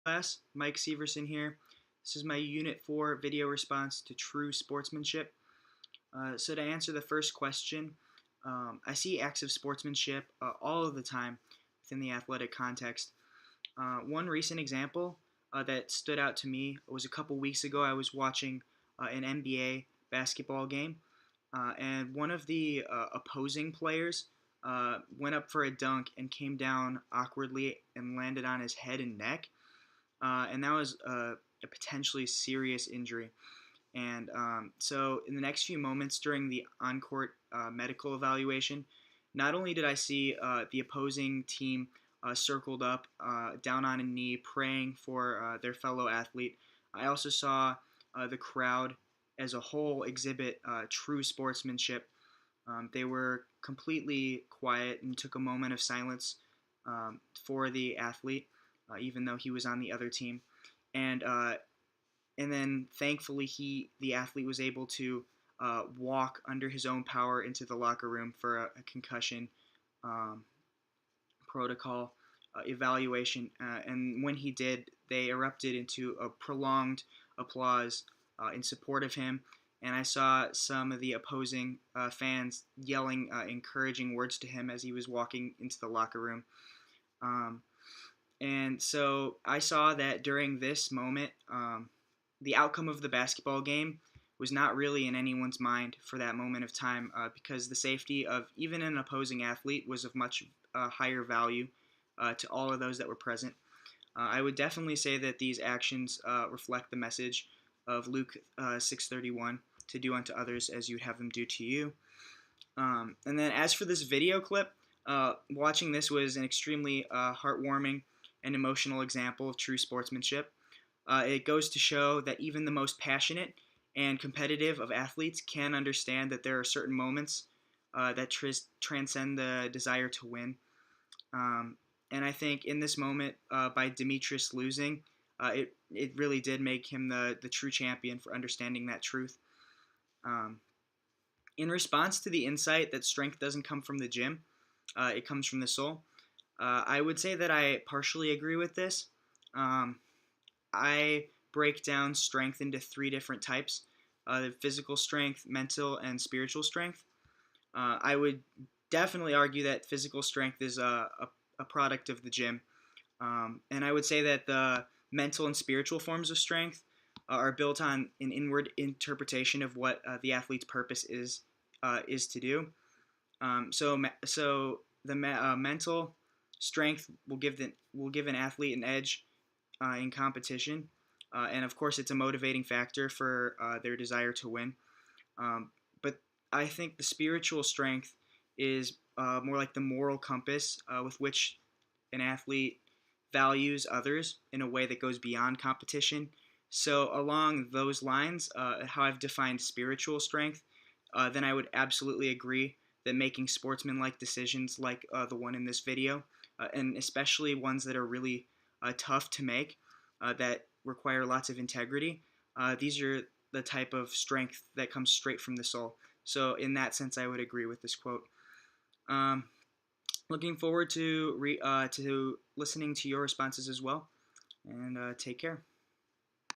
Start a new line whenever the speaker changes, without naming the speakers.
Class, Mike Severson here. This is my Unit 4 video response to True Sportsmanship. So to answer the first question, I see acts of sportsmanship all of the time within the athletic context. One recent example that stood out to me was a couple weeks ago. I was watching an NBA basketball game, and one of the opposing players went up for a dunk and came down awkwardly and landed on his head and neck. And that was a potentially serious injury. And so, in the next few moments during the on-court medical evaluation, not only did I see the opposing team circled up, down on a knee, praying for their fellow athlete, I also saw the crowd as a whole exhibit true sportsmanship. They were completely quiet and took a moment of silence for the athlete, even though he was on the other team. And and then thankfully the athlete was able to walk under his own power into the locker room for a concussion protocol evaluation. And when he did, they erupted into a prolonged applause in support of him. And I saw some of the opposing fans yelling encouraging words to him as he was walking into the locker room. And so I saw that during this moment, the outcome of the basketball game was not really in anyone's mind for that moment of time, because the safety of even an opposing athlete was of much higher value to all of those that were present. I would definitely say that these actions reflect the message of Luke 6:31, to do unto others as you'd have them do to you. And then as for this video clip, watching this was an extremely heartwarming and emotional example of true sportsmanship. It goes to show that even the most passionate and competitive of athletes can understand that there are certain moments that transcend the desire to win. And I think in this moment, by Demetrius losing, it really did make him the true champion for understanding that truth. In response to the insight that strength doesn't come from the gym, it comes from the soul, I would say that I partially agree with this. I break down strength into three different types: physical strength, mental, and spiritual strength. I would definitely argue that physical strength is a product of the gym. And I would say that the mental and spiritual forms of strength are built on an inward interpretation of what the athlete's purpose is to do. So the mental strength will give an athlete an edge in competition, and of course it's a motivating factor for their desire to win. But I think the spiritual strength is more like the moral compass with which an athlete values others in a way that goes beyond competition. So along those lines, how I've defined spiritual strength, then I would absolutely agree that making sportsmanlike decisions like the one in this video, and especially ones that are really tough to make, that require lots of integrity, these are the type of strength that comes straight from the soul. So in that sense, I would agree with this quote. Looking forward to listening to your responses as well, and take care.